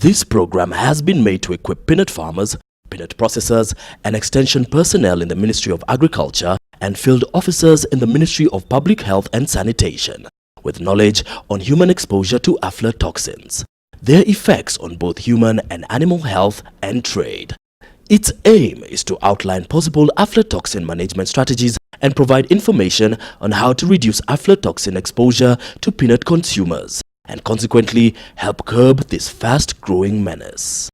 This program has been made to equip peanut farmers, peanut processors, and extension personnel in the Ministry of Agriculture and field officers in the Ministry of Public Health and Sanitation with knowledge on human exposure to aflatoxins, their effects on both human and animal health and trade. Its aim is to outline possible aflatoxin management strategies and provide information on how to reduce aflatoxin exposure to peanut consumers and consequently help curb this fast-growing menace.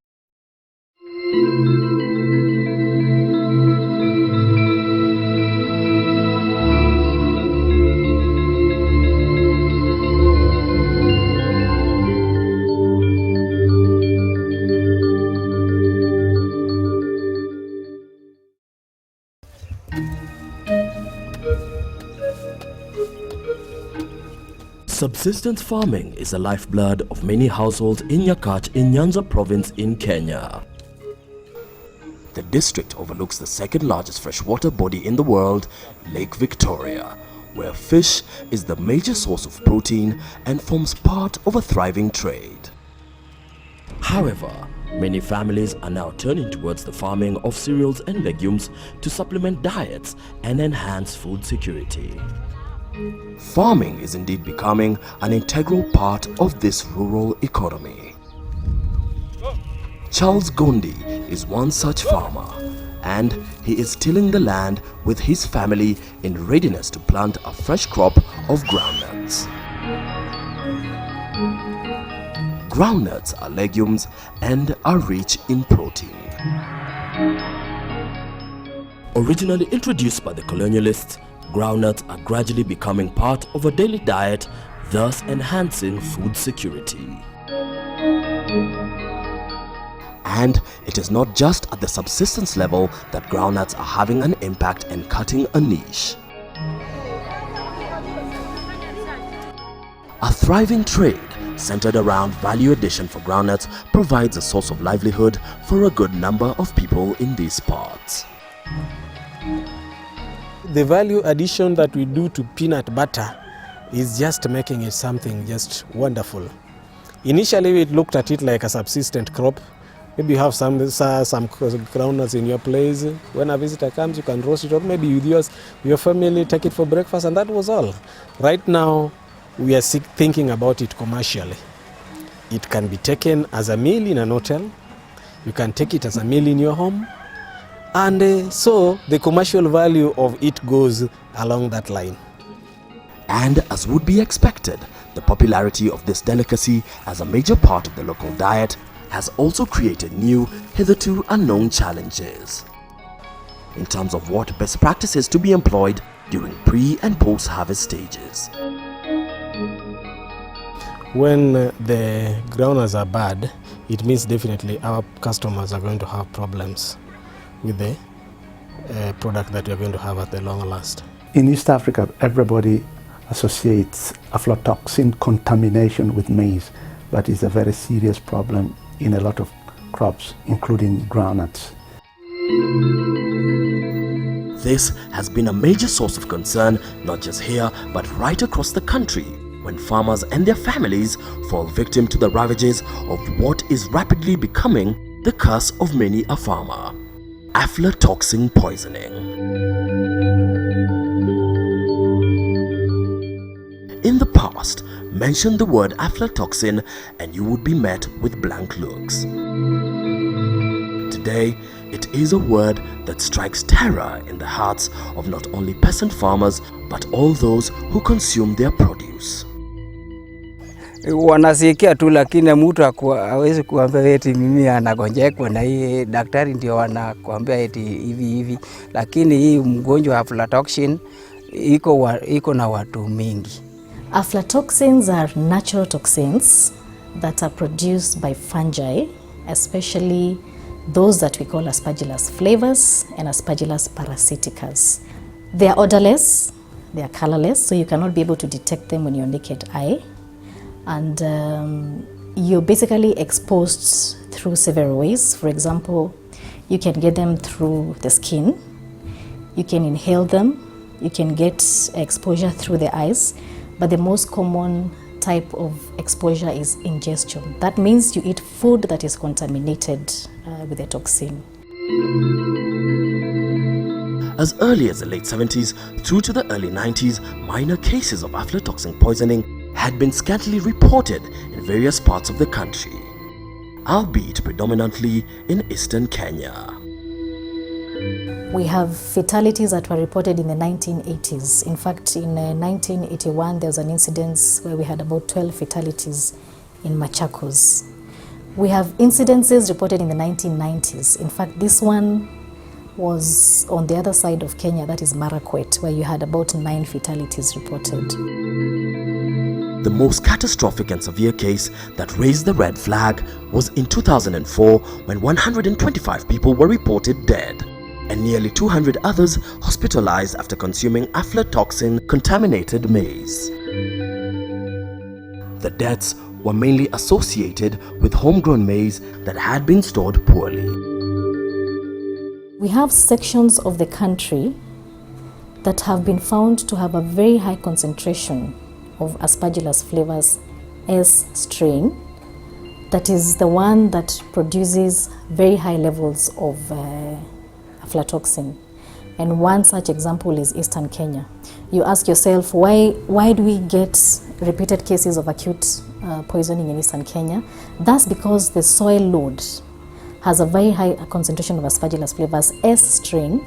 Subsistence farming is the lifeblood of many households in Nyakach in Nyanza province in Kenya. The district overlooks the second largest freshwater body in the world, Lake Victoria, where fish is the major source of protein and forms part of a thriving trade. However, many families are now turning towards the farming of cereals and legumes to supplement diets and enhance food security. Farming is indeed becoming an integral part of this rural economy. Charles Gondi is one such farmer, and he is tilling the land with his family in readiness to plant a fresh crop of groundnuts. Groundnuts are legumes and are rich in protein. Originally introduced by the colonialists, groundnuts are gradually becoming part of a daily diet, thus enhancing food security. And it is not just at the subsistence level that groundnuts are having an impact and cutting a niche. A thriving trade centered around value addition for groundnuts provides a source of livelihood for a good number of people in these parts. The value addition that we do to peanut butter is just making it something just wonderful. Initially, we looked at it like a subsistent crop. Maybe you have some groundnuts in your place. When a visitor comes, you can roast it, or maybe with your family, take it for breakfast, and that was all. Right now, we are thinking about it commercially. It can be taken as a meal in an hotel. You can take it as a meal in your home. And so the commercial value of it goes along that line. And as would be expected, the popularity of this delicacy as a major part of the local diet has also created new, hitherto unknown challenges in terms of what best practices to be employed during pre- and post-harvest stages. When the groundnuts are bad, it means definitely our customers are going to have problems with the product that we are going to have at the long last. In East Africa, everybody associates aflatoxin contamination with maize, but it's a very serious problem in a lot of crops, including groundnuts. This has been a major source of concern, not just here, but right across the country, when farmers and their families fall victim to the ravages of what is rapidly becoming the curse of many a farmer: aflatoxin poisoning. In the past, mention the word aflatoxin and you would be met with blank looks. Today, it is a word that strikes terror in the hearts of not only peasant farmers but all those who consume their produce. Wanasikia tu, lakini mtu hawezi kuambia eti mimi anagonjeka na hii, daktari ndio wanakuambia eti hivi, lakini hii mgonjwa wa aflatoxin iko na watu mingi. Aflatoxins are natural toxins that are produced by fungi, especially those that we call Aspergillus flavus and Aspergillus parasiticus. They are odorless, they are colorless, so you cannot be able to detect them with your naked eye. And you're basically exposed through several ways. For example, you can get them through the skin, you can inhale them, you can get exposure through the eyes, but the most common type of exposure is ingestion. That means you eat food that is contaminated with the toxin. As early as the late 70s through to the early 90s, minor cases of aflatoxin poisoning had been scantily reported in various parts of the country, albeit predominantly in eastern Kenya. We have fatalities that were reported in the 1980s. In fact, in 1981, there was an incident where we had about 12 fatalities in Machakos. We have incidences reported in the 1990s. In fact, this one was on the other side of Kenya, that is Marakwet, where you had about 9 fatalities reported. The most catastrophic and severe case that raised the red flag was in 2004, when 125 people were reported dead and nearly 200 others hospitalized after consuming aflatoxin-contaminated maize. The deaths were mainly associated with homegrown maize that had been stored poorly. We have sections of the country that have been found to have a very high concentration of Aspergillus flavus S strain. That is the one that produces very high levels of aflatoxin. And one such example is Eastern Kenya. You ask yourself, why do we get repeated cases of acute poisoning in Eastern Kenya? That's because the soil load has a very high concentration of Aspergillus flavus S strain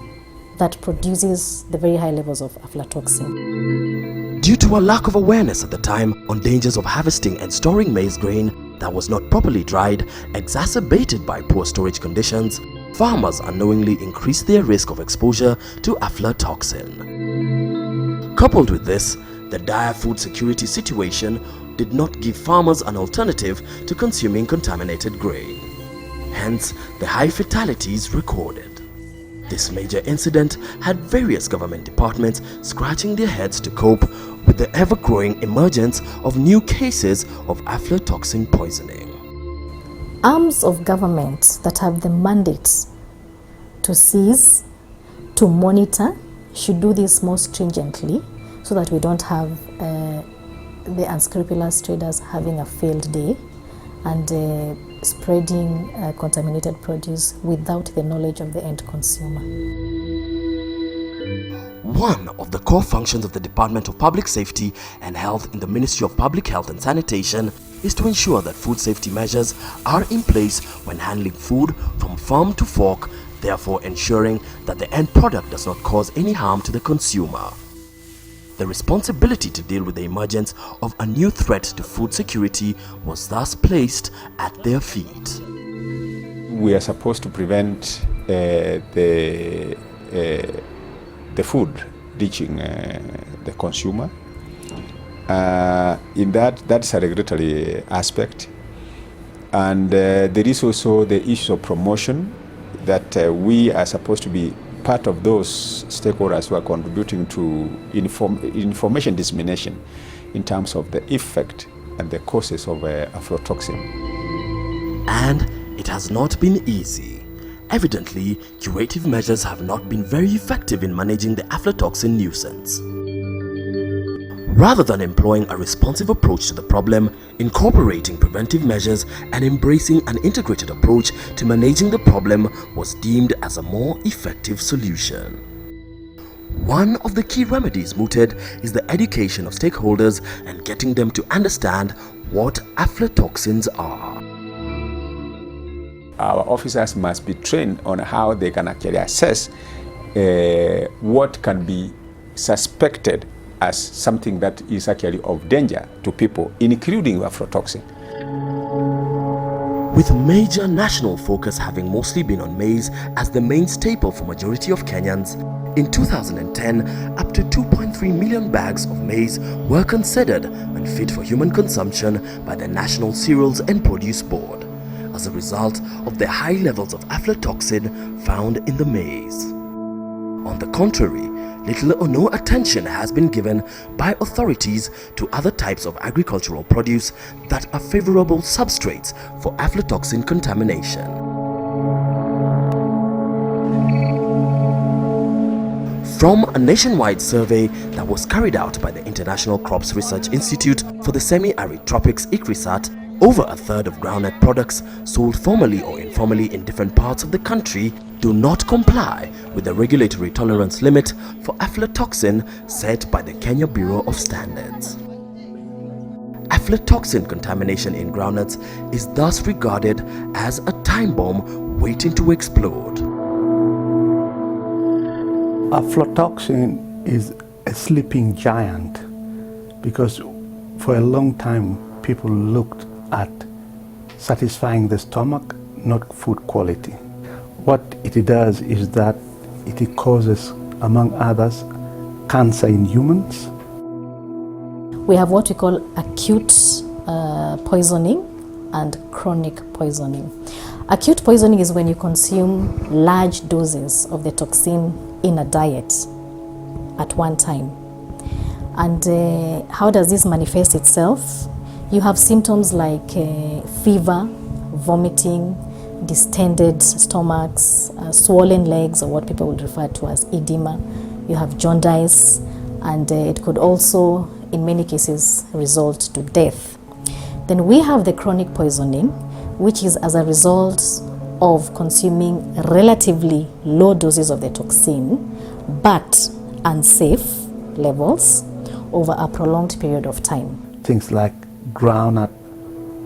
that produces the very high levels of aflatoxin. Due to a lack of awareness at the time on dangers of harvesting and storing maize grain that was not properly dried, exacerbated by poor storage conditions, farmers unknowingly increased their risk of exposure to aflatoxin. Coupled with this, the dire food security situation did not give farmers an alternative to consuming contaminated grain. Hence, the high fatalities recorded. This major incident had various government departments scratching their heads to cope with the ever-growing emergence of new cases of aflatoxin poisoning. Arms of government that have the mandate to seize, to monitor, should do this more stringently so that we don't have the unscrupulous traders having a field day and spreading contaminated produce without the knowledge of the end consumer. One of the core functions of the Department of Public Safety and Health in the Ministry of Public Health and Sanitation is to ensure that food safety measures are in place when handling food from farm to fork, therefore ensuring that the end product does not cause any harm to the consumer. The responsibility to deal with the emergence of a new threat to food security was thus placed at their feet. We are supposed to prevent the food reaching the consumer. In that's a regulatory aspect. And there is also the issue of promotion that we are supposed to be part of those stakeholders who are contributing to information dissemination in terms of the effect and the causes of aflatoxin. And it has not been easy. Evidently, curative measures have not been very effective in managing the aflatoxin nuisance. Rather than employing a responsive approach to the problem, incorporating preventive measures and embracing an integrated approach to managing the problem was deemed as a more effective solution. One of the key remedies mooted is the education of stakeholders and getting them to understand what aflatoxins are. Our officers must be trained on how they can actually assess what can be suspected as something that is actually of danger to people, including aflatoxin. With major national focus having mostly been on maize as the main staple for majority of Kenyans, in 2010, up to 2.3 million bags of maize were considered unfit for human consumption by the National Cereals and Produce Board, as a result of the high levels of aflatoxin found in the maize. On the contrary, little or no attention has been given by authorities to other types of agricultural produce that are favorable substrates for aflatoxin contamination. From a nationwide survey that was carried out by the International Crops Research Institute for the Semi-Arid Tropics (ICRISAT), over a third of groundnut products sold formally or informally in different parts of the country do not comply with the regulatory tolerance limit for aflatoxin set by the Kenya Bureau of Standards. Aflatoxin contamination in groundnuts is thus regarded as a time bomb waiting to explode. Aflatoxin is a sleeping giant because for a long time people looked at satisfying the stomach, not food quality. What it does is that it causes, among others, cancer in humans. We have what we call acute poisoning and chronic poisoning. Acute poisoning is when you consume large doses of the toxin in a diet at one time. And how does this manifest itself? You have symptoms like fever, vomiting, distended stomachs, swollen legs, or what people would refer to as edema. You have jaundice, and it could also, in many cases, result to death. Then we have the chronic poisoning, which is as a result of consuming relatively low doses of the toxin, but unsafe levels over a prolonged period of time. Things like groundnut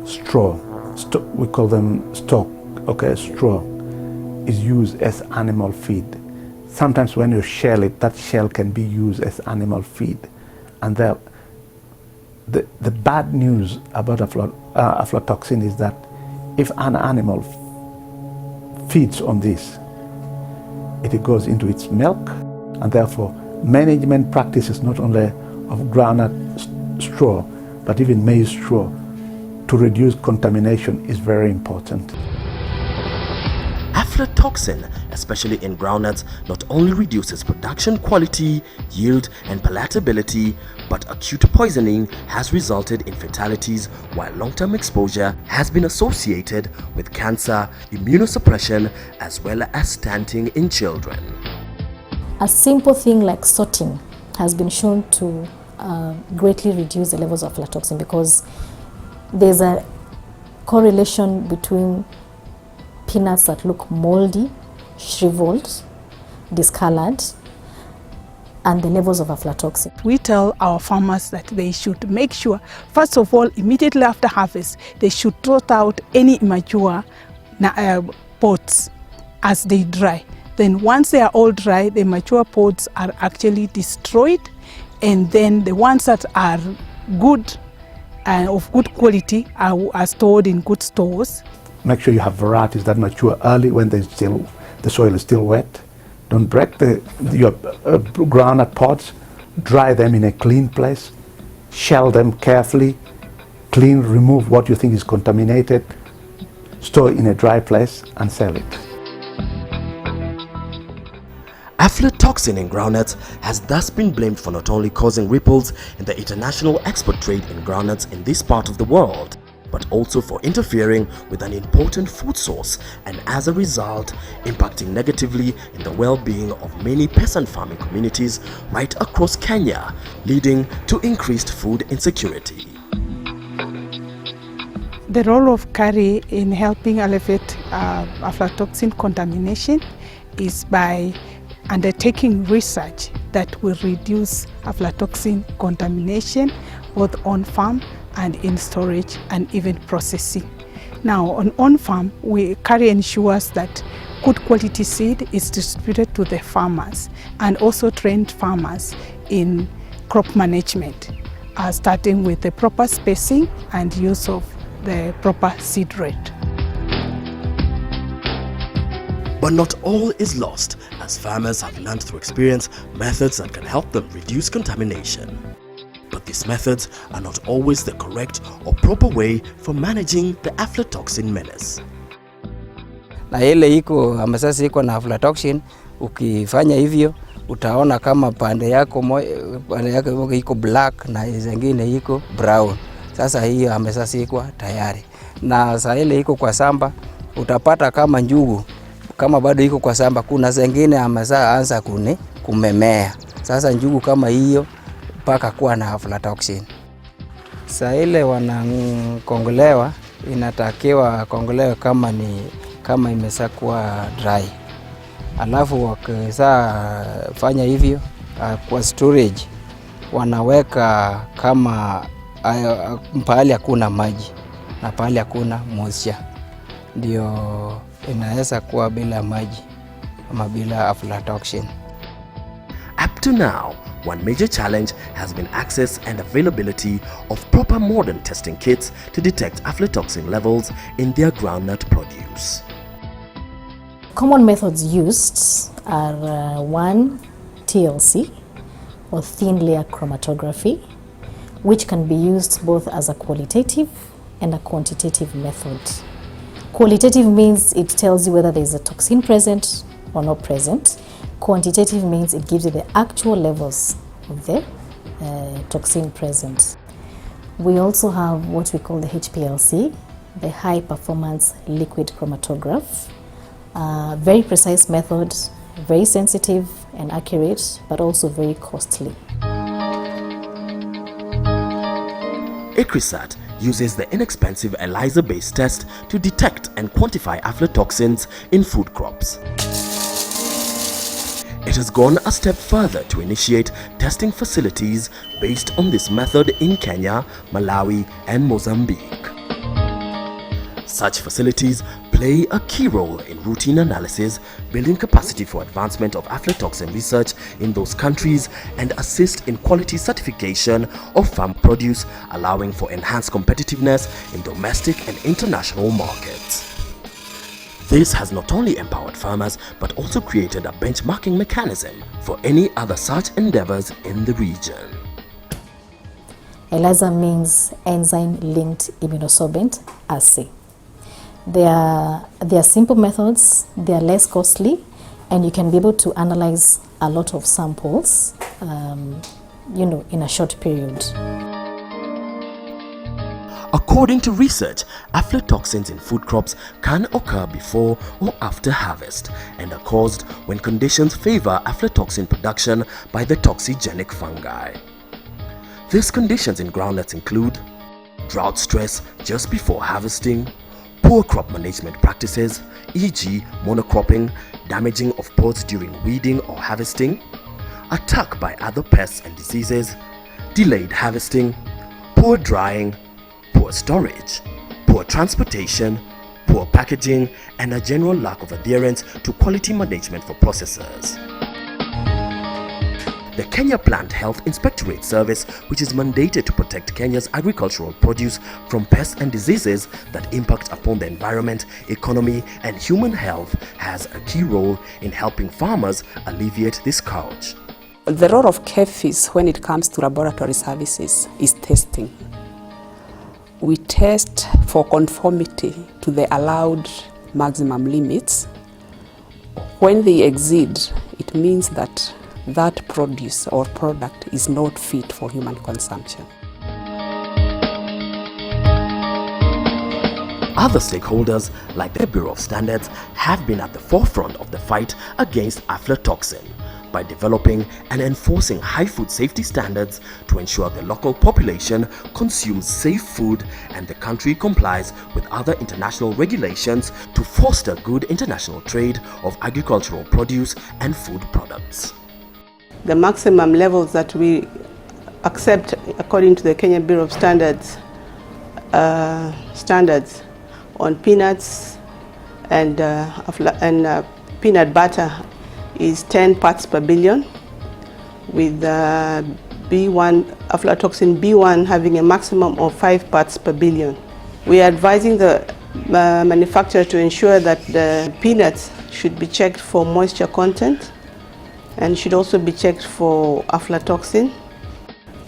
straw, we call them stock, okay, straw, is used as animal feed. Sometimes when you shell it, that shell can be used as animal feed. And the bad news about aflatoxin is that if an animal feeds on this, it goes into its milk, and therefore management practices not only of groundnut straw, but even maize straw, to reduce contamination is very important. Aflatoxin, especially in groundnuts, not only reduces production quality, yield, and palatability, but acute poisoning has resulted in fatalities, while long-term exposure has been associated with cancer, immunosuppression, as well as stunting in children. A simple thing like sorting has been shown to greatly reduce the levels of aflatoxin, because there's a correlation between peanuts that look moldy, shriveled, discolored, and the levels of aflatoxin. We tell our farmers that they should make sure, first of all, immediately after harvest, they should trot out any immature pods as they dry. Then once they are all dry, the mature pods are actually destroyed, and then the ones that are good and of good quality are stored in good stores. Make sure you have varieties that mature early when the soil is still wet. Don't break your groundnut pods. Dry them in a clean place. Shell them carefully. Clean, remove what you think is contaminated. Store in a dry place and sell it. Aflatoxin in groundnuts has thus been blamed for not only causing ripples in the international export trade in groundnuts in this part of the world, but also for interfering with an important food source, and as a result impacting negatively in the well-being of many peasant farming communities right across Kenya, leading to increased food insecurity. The role of curry in helping alleviate aflatoxin contamination is by undertaking research that will reduce aflatoxin contamination both on farm and in storage and even processing. Now on farm, curry ensures that good quality seed is distributed to the farmers, and also trained farmers in crop management, starting with the proper spacing and use of the proper seed rate. But not all is lost, as farmers have learned through experience methods that can help them reduce contamination. But these methods are not always the correct or proper way for managing the aflatoxin menace. Na ile iko sasa iko na aflatoxin, ukifanya hivyo utaona kama pande yako iko black na zingine iko brown. Sasa hiyo sasa iko tayari. Na sasa ile iko kwa samba utapata kama njugu kama bado iko kwa shamba, kuna zingine ameanza kumemea. Sasa njugu kama hiyo mpaka kuwa na aflatoxin. Saa ile wanakongolewa, inatakiwa kongolewa kama imeshakuwa dry. Alafu wakisa fanya hivyo kwa storage, wanaweka kama pahali hakuna maji na pahali hakuna moisture, ndio inaweza kuwa bila maji ama bila aflatoxin. Up to now, one major challenge has been access and availability of proper modern testing kits to detect aflatoxin levels in their groundnut produce. Common methods used are one, TLC, or thin layer chromatography, which can be used both as a qualitative and a quantitative method. Qualitative means it tells you whether there is a toxin present or not present. Quantitative means it gives you the actual levels of the toxin present. We also have what we call the HPLC, the high performance liquid chromatograph. Very precise method, very sensitive and accurate, but also very costly. ICRISAT uses the inexpensive ELISA-based test to detect and quantify aflatoxins in food crops. It has gone a step further to initiate testing facilities based on this method in Kenya, Malawi, and Mozambique. Such facilities play a key role in routine analysis, building capacity for advancement of aflatoxin research in those countries, and assist in quality certification of farm produce, allowing for enhanced competitiveness in domestic and international markets. This has not only empowered farmers but also created a benchmarking mechanism for any other such endeavors in the region. ELISA means enzyme-linked immunosorbent assay. They are simple methods, they are less costly, and you can be able to analyze a lot of samples, in a short period. According to research, aflatoxins in food crops can occur before or after harvest and are caused when conditions favor aflatoxin production by the toxigenic fungi. These conditions in groundnuts include drought stress just before harvesting, poor crop management practices, e.g. monocropping, damaging of pods during weeding or harvesting, attack by other pests and diseases, delayed harvesting, poor drying, poor storage, poor transportation, poor packaging, and a general lack of adherence to quality management for processors. The Kenya Plant Health Inspectorate Service, which is mandated to protect Kenya's agricultural produce from pests and diseases that impact upon the environment, economy, and human health, has a key role in helping farmers alleviate this scourge. The role of KEFIS when it comes to laboratory services is testing. We test for conformity to the allowed maximum limits. When they exceed, it means that produce or product is not fit for human consumption. Other stakeholders, like the Bureau of Standards, have been at the forefront of the fight against aflatoxin by developing and enforcing high food safety standards to ensure the local population consumes safe food and the country complies with other international regulations to foster good international trade of agricultural produce and food products. The maximum levels that we accept according to the Kenya Bureau of Standards on peanuts and peanut butter is 10 parts per billion, with B1, aflatoxin B1 having a maximum of 5 parts per billion. We are advising the manufacturer to ensure that the peanuts should be checked for moisture content and should also be checked for aflatoxin.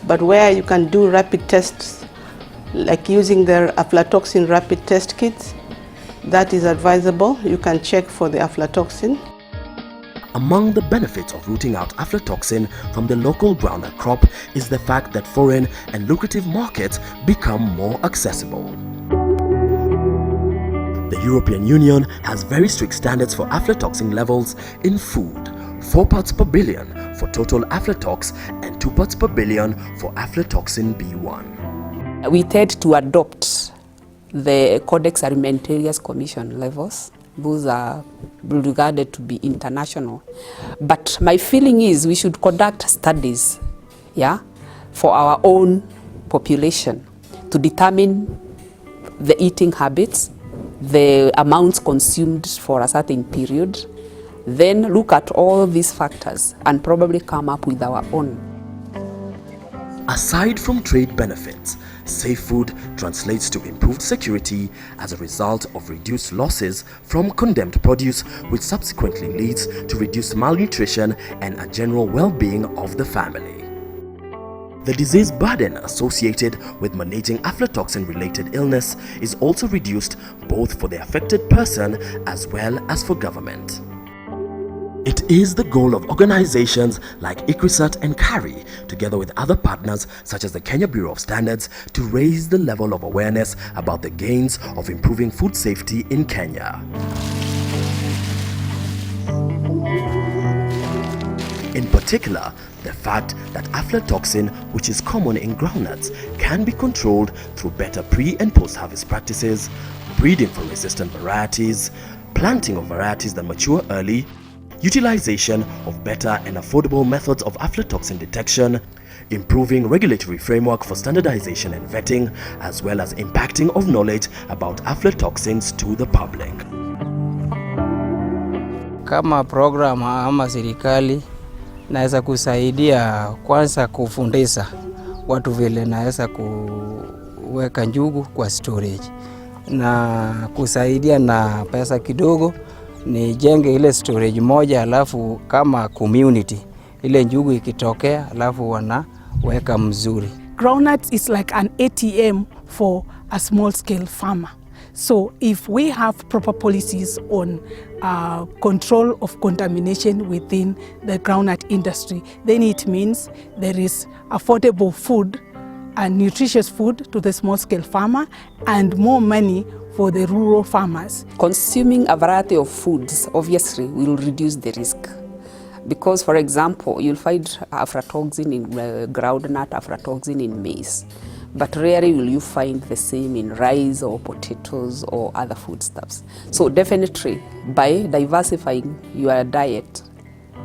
But where you can do rapid tests, like using the aflatoxin rapid test kits, that is advisable. You can check for the aflatoxin. Among the benefits of rooting out aflatoxin from the local groundnut crop is the fact that foreign and lucrative markets become more accessible. The The European Union has very strict standards for aflatoxin levels in food: 4 parts per billion for total aflatox and 2 parts per billion for aflatoxin B1. We tend to adopt the Codex Alimentarius Commission levels. Those are regarded to be international. But my feeling is we should conduct studies, for our own population to determine the eating habits, the amounts consumed for a certain period, then look at all these factors and probably come up with our own. Aside from trade benefits, safe food translates to improved security as a result of reduced losses from condemned produce, which subsequently leads to reduced malnutrition and a general well-being of the family. The disease burden associated with managing aflatoxin-related illness is also reduced both for the affected person as well as for government. It is the goal of organizations like ICRISAT and CARI, together with other partners such as the Kenya Bureau of Standards, to raise the level of awareness about the gains of improving food safety in Kenya. In particular, the fact that aflatoxin, which is common in groundnuts, can be controlled through better pre- and post-harvest practices, breeding for resistant varieties, planting of varieties that mature early, utilization of better and affordable methods of aflatoxin detection, improving regulatory framework for standardization and vetting, as well as impacting of knowledge about aflatoxins to the public. Kama program ama serikali naweza kusaidia kwanza kufundisha watu vile naweza kuweka njugu kwa storage, na kusaidia na pesa kidogo ni jenge ile storage moja, alafu kama community ile njugu ikitokea alafu wanaweka mzuri. Groundnuts is like an ATM for a small scale farmer. So if we have proper policies on control of contamination within the groundnut industry, then it means there is affordable food and nutritious food to the small scale farmer and more money for the rural farmers. Consuming a variety of foods obviously will reduce the risk. Because, for example, you'll find aflatoxin in groundnut, aflatoxin in maize. But rarely will you find the same in rice or potatoes or other foodstuffs. So definitely, by diversifying your diet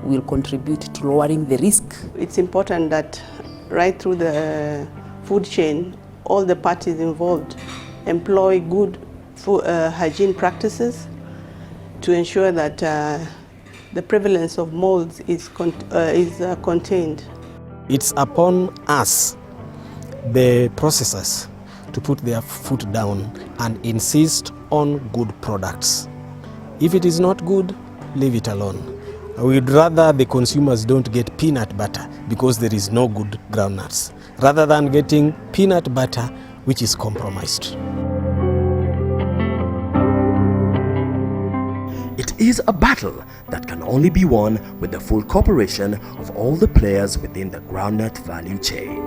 will contribute to lowering the risk. It's important that right through the food chain, all the parties involved employ good hygiene practices to ensure that the prevalence of molds is contained. It's upon us, the processors, to put their foot down and insist on good products. If it is not good, leave it alone. We'd rather the consumers don't get peanut butter because there is no good groundnuts, rather than getting peanut butter which is compromised. It is a battle that can only be won with the full cooperation of all the players within the groundnut value chain.